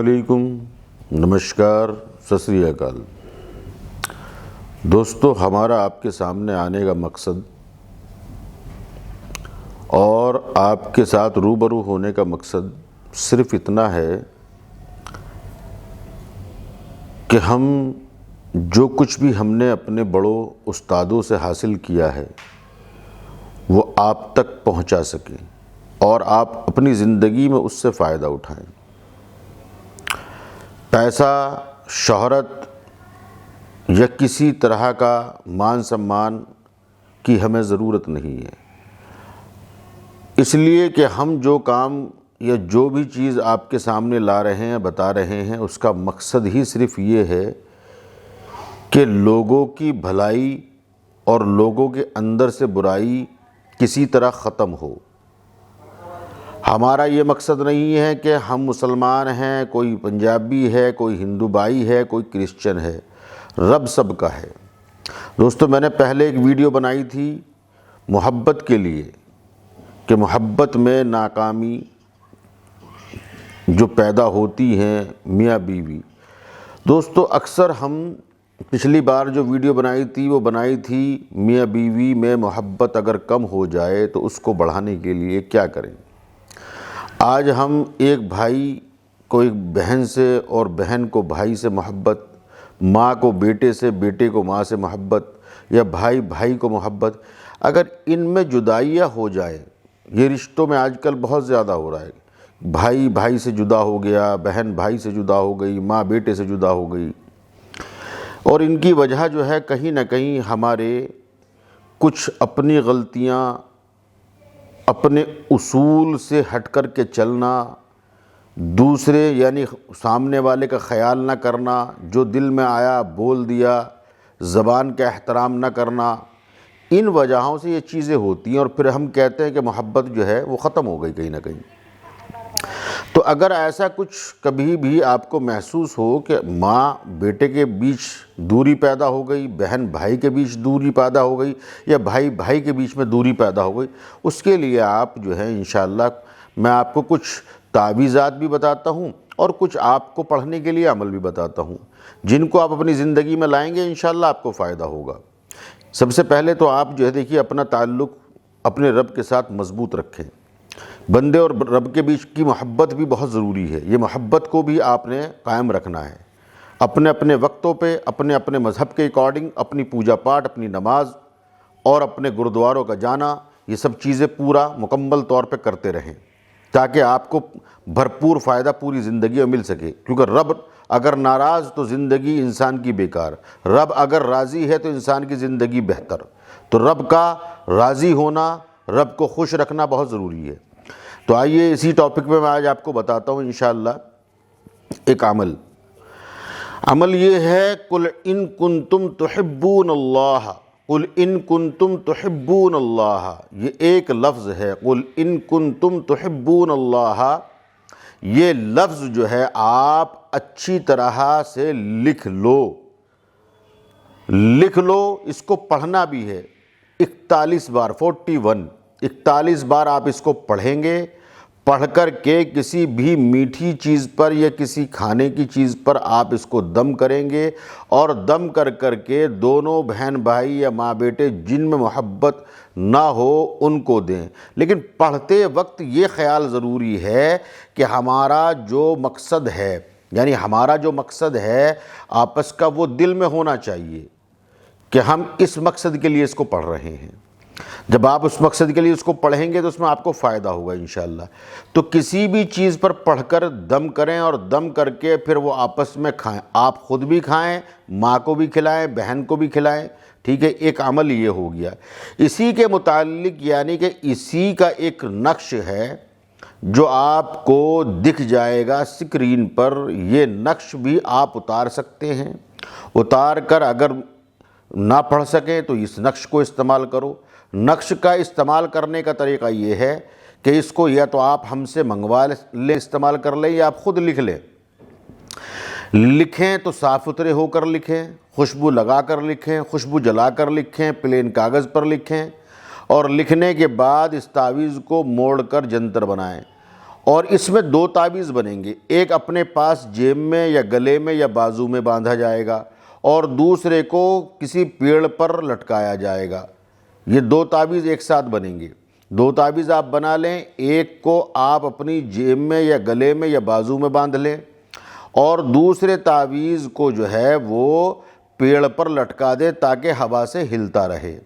علیکم، نمشکار، ست سری اکال۔ دوستو، ہمارا آپ کے سامنے آنے کا مقصد اور آپ کے ساتھ روبرو ہونے کا مقصد صرف اتنا ہے کہ ہم جو کچھ بھی ہم نے اپنے بڑوں استادوں سے حاصل کیا ہے وہ آپ تک پہنچا سکیں اور آپ اپنی زندگی میں اس سے فائدہ اٹھائیں۔ پیسہ، شہرت یا کسی طرح کا مان سمان کی ہمیں ضرورت نہیں ہے، اس لیے کہ ہم جو کام یا جو بھی چیز آپ کے سامنے لا رہے ہیں، بتا رہے ہیں، اس کا مقصد ہی صرف یہ ہے کہ لوگوں کی بھلائی اور لوگوں کے اندر سے برائی کسی طرح ختم ہو۔ ہمارا یہ مقصد نہیں ہے کہ ہم مسلمان ہیں، کوئی پنجابی ہے، کوئی ہندو بھائی ہے، کوئی کرسچن ہے، رب سب کا ہے۔ دوستو، میں نے پہلے ایک ویڈیو بنائی تھی محبت کے لیے کہ محبت میں ناکامی جو پیدا ہوتی ہیں میاں بیوی۔ دوستو، اکثر ہم پچھلی بار جو ویڈیو بنائی تھی وہ بنائی تھی میاں بیوی میں محبت اگر کم ہو جائے تو اس کو بڑھانے کے لیے کیا کریں۔ آج ہم ایک بھائی کو ایک بہن سے اور بہن کو بھائی سے محبت، ماں کو بیٹے سے، بیٹے کو ماں سے محبت، یا بھائی بھائی کو محبت، اگر ان میں جدائیاں ہو جائیں، یہ رشتوں میں آج کل بہت زیادہ ہو رہا ہے، بھائی بھائی سے جدا ہو گیا، بہن بھائی سے جدا ہو گئی، ماں بیٹے سے جدا ہو گئی، اور ان کی وجہ جو ہے کہیں نہ کہیں ہمارے کچھ اپنی غلطیاں، اپنے اصول سے ہٹ کر کے چلنا، دوسرے یعنی سامنے والے کا خیال نہ کرنا، جو دل میں آیا بول دیا، زبان کا احترام نہ کرنا، ان وجہوں سے یہ چیزیں ہوتی ہیں، اور پھر ہم کہتے ہیں کہ محبت جو ہے وہ ختم ہو گئی کہیں نہ کہیں۔ تو اگر ایسا کچھ کبھی بھی آپ کو محسوس ہو کہ ماں بیٹے کے بیچ دوری پیدا ہو گئی، بہن بھائی کے بیچ دوری پیدا ہو گئی، یا بھائی بھائی کے بیچ میں دوری پیدا ہو گئی، اس کے لیے آپ جو ہے انشاءاللہ میں آپ کو کچھ تعویذات بھی بتاتا ہوں اور کچھ آپ کو پڑھنے کے لیے عمل بھی بتاتا ہوں، جن کو آپ اپنی زندگی میں لائیں گے انشاءاللہ آپ کو فائدہ ہوگا۔ سب سے پہلے تو آپ جو ہے دیکھیے اپنا تعلق اپنے رب کے ساتھ مضبوط رکھیں۔ بندے اور رب کے بیچ کی محبت بھی بہت ضروری ہے، یہ محبت کو بھی آپ نے قائم رکھنا ہے، اپنے اپنے وقتوں پہ، اپنے اپنے مذہب کے اکارڈنگ، اپنی پوجا پاٹ، اپنی نماز اور اپنے گرودواروں کا جانا، یہ سب چیزیں پورا مکمل طور پہ کرتے رہیں تاکہ آپ کو بھرپور فائدہ پوری زندگی میں مل سکے، کیونکہ رب اگر ناراض تو زندگی انسان کی بیکار، رب اگر راضی ہے تو انسان کی زندگی بہتر۔ تو رب کا راضی ہونا، رب کو خوش رکھنا بہت ضروری ہے۔ تو آئیے اسی ٹاپک پہ میں آج آپ کو بتاتا ہوں انشاءاللہ ایک عمل یہ ہے، قُلْ إِن كُنتُمْ تُحِبُّونَ اللَّهَ، قُلْ إِن كُنتُمْ تُحِبُّونَ اللَّهَ، یہ ایک لفظ ہے، قُلْ إِن كُنتُمْ تُحِبُّونَ اللَّهَ، یہ لفظ جو ہے آپ اچھی طرح سے لکھ لو، اس کو پڑھنا بھی ہے 41 بار، 41 بار آپ اس کو پڑھیں گے۔ پڑھ کر کے کسی بھی میٹھی چیز پر یا کسی کھانے کی چیز پر آپ اس کو دم کریں گے، اور دم کر کر کے دونوں بہن بھائی یا ماں بیٹے جن میں محبت نہ ہو ان کو دیں۔ لیکن پڑھتے وقت یہ خیال ضروری ہے کہ ہمارا جو مقصد ہے، یعنی ہمارا جو مقصد ہے آپس کا، وہ دل میں ہونا چاہیے کہ ہم اس مقصد کے لیے اس کو پڑھ رہے ہیں۔ جب آپ اس مقصد کے لیے اس کو پڑھیں گے تو اس میں آپ کو فائدہ ہوگا انشاءاللہ۔ تو کسی بھی چیز پر پڑھ کر دم کریں، اور دم کر کے پھر وہ آپس میں کھائیں، آپ خود بھی کھائیں، ماں کو بھی کھلائیں، بہن کو بھی کھلائیں، ٹھیک ہے۔ ایک عمل یہ ہو گیا۔ اسی کے متعلق یعنی کہ اسی کا ایک نقش ہے جو آپ کو دکھ جائے گا اسکرین پر، یہ نقش بھی آپ اتار سکتے ہیں۔ اتار کر اگر نہ پڑھ سکیں تو اس نقش کو استعمال کرو۔ نقش کا استعمال کرنے کا طریقہ یہ ہے کہ اس کو یا تو آپ ہم سے منگوا لیں، استعمال کر لیں، یا آپ خود لکھ لیں۔ لکھیں تو صاف ستھرے ہو کر لکھیں، خوشبو لگا کر لکھیں، خوشبو جلا کر لکھیں، پلین کاغذ پر لکھیں، اور لکھنے کے بعد اس تعویذ کو موڑ کر جنتر بنائیں، اور اس میں 2 تعویذ بنیں گے، ایک اپنے پاس جیب میں یا گلے میں یا بازو میں باندھا جائے گا اور دوسرے کو کسی پیڑ پر لٹکایا جائے گا۔ یہ 2 تعویذ ایک ساتھ بنیں گے۔ 2 تعویذ آپ بنا لیں، ایک کو آپ اپنی جیب میں یا گلے میں یا بازو میں باندھ لیں اور دوسرے تعویذ کو جو ہے وہ پیڑ پر لٹکا دیں تاکہ ہوا سے ہلتا رہے۔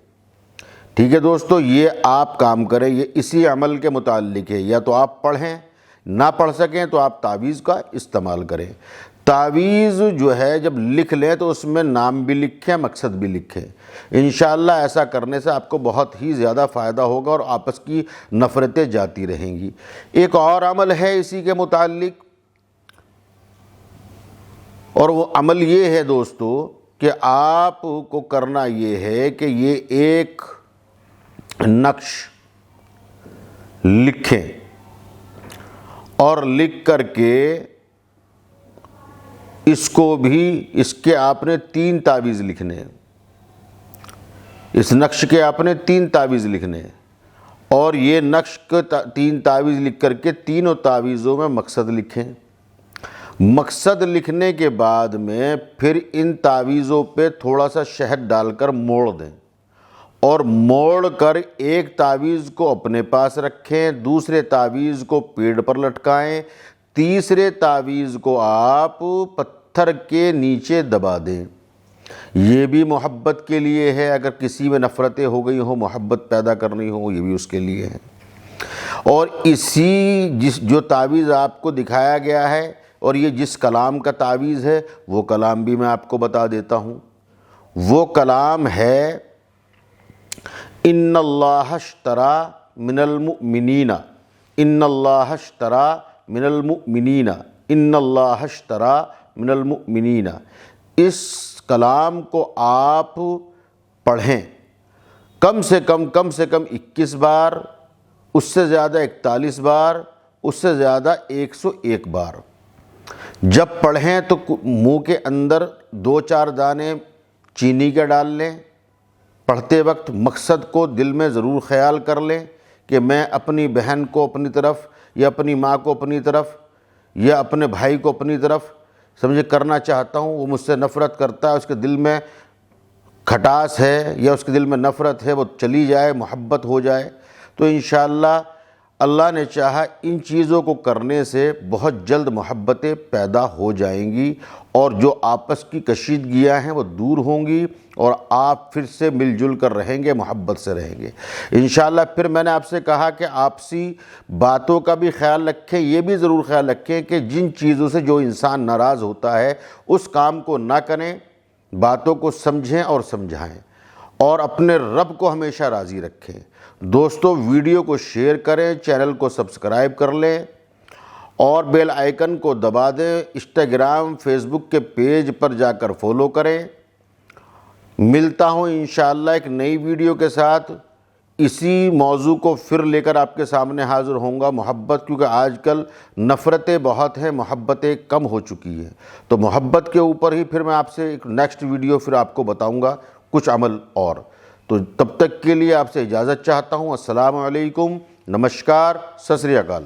ٹھیک ہے دوستو، یہ آپ کام کریں، یہ اسی عمل کے متعلق ہے۔ یا تو آپ پڑھیں، نہ پڑھ سکیں تو آپ تعویذ کا استعمال کریں۔ تعویذ جو ہے جب لکھ لیں تو اس میں نام بھی لکھیں، مقصد بھی لکھیں۔ انشاءاللہ ایسا کرنے سے آپ کو بہت ہی زیادہ فائدہ ہوگا اور آپس کی نفرتیں جاتی رہیں گی۔ ایک اور عمل ہے اسی کے متعلق، اور وہ عمل یہ ہے دوستو کہ آپ کو کرنا یہ ہے کہ یہ ایک نقش لکھیں اور لکھ کر کے اس کو بھی، اس کے آپ نے 3 تعویذ لکھنے ہیں، اس نقش کے آپ نے 3 تعویذ لکھنے ہیں اور یہ نقش کے 3 تعویذ لکھ کر کے تینوں تعویذوں میں مقصد لکھیں۔ مقصد لکھنے کے بعد میں پھر ان تعویذوں پہ تھوڑا سا شہد ڈال کر موڑ دیں اور موڑ کر ایک تعویذ کو اپنے پاس رکھیں، دوسرے تعویذ کو پیڑ پر لٹکائیں، تیسرے تعویذ کو آپ پتھر کے نیچے دبا دیں۔ یہ بھی محبت کے لیے ہے، اگر کسی میں نفرتیں ہو گئی ہوں، محبت پیدا کرنی ہو، یہ بھی اس کے لیے ہے۔ اور جو تعویذ آپ کو دکھایا گیا ہے اور یہ جس کلام کا تعویذ ہے وہ کلام بھی میں آپ کو بتا دیتا ہوں۔ وہ کلام ہے ان اللہ اشترى من المؤمنین، ان اللہ اشترى من المؤمنین، ان اللہ اشترى من المؤمنین۔ اس کلام کو آپ پڑھیں کم سے کم 21 بار، اس سے زیادہ 41 بار، اس سے زیادہ 101 بار۔ جب پڑھیں تو منہ کے اندر 2-4 دانے چینی کے ڈال لیں۔ پڑھتے وقت مقصد کو دل میں ضرور خیال کر لیں کہ میں اپنی بہن کو اپنی طرف یا اپنی ماں کو اپنی طرف یا اپنے بھائی کو اپنی طرف سمجھے کرنا چاہتا ہوں، وہ مجھ سے نفرت کرتا ہے، اس کے دل میں کھٹاس ہے یا اس کے دل میں نفرت ہے، وہ چلی جائے، محبت ہو جائے۔ تو انشاءاللہ اللہ نے چاہا ان چیزوں کو کرنے سے بہت جلد محبتیں پیدا ہو جائیں گی اور جو آپس کی کشیدگیاں ہیں وہ دور ہوں گی اور آپ پھر سے مل جل کر رہیں گے، محبت سے رہیں گے انشاءاللہ۔ پھر میں نے آپ سے کہا کہ آپسی باتوں کا بھی خیال رکھیں، یہ بھی ضرور خیال رکھیں کہ جن چیزوں سے جو انسان ناراض ہوتا ہے اس کام کو نہ کریں، باتوں کو سمجھیں اور سمجھائیں اور اپنے رب کو ہمیشہ راضی رکھیں۔ دوستو ویڈیو کو شیئر کریں، چینل کو سبسکرائب کر لیں اور بیل آئیکن کو دبا دیں۔ انسٹاگرام، فیس بک کے پیج پر جا کر فالو کریں۔ ملتا ہوں انشاءاللہ ایک نئی ویڈیو کے ساتھ، اسی موضوع کو پھر لے کر آپ کے سامنے حاضر ہوں گا۔ محبت، کیونکہ آج کل نفرتیں بہت ہیں، محبتیں کم ہو چکی ہیں، تو محبت کے اوپر ہی پھر میں آپ سے ایک نیکسٹ ویڈیو پھر آپ کو بتاؤں گا کچھ عمل اور۔ تو تب تک کے لیے آپ سے اجازت چاہتا ہوں۔ السلام علیکم، نمسکار، ست سری اکال۔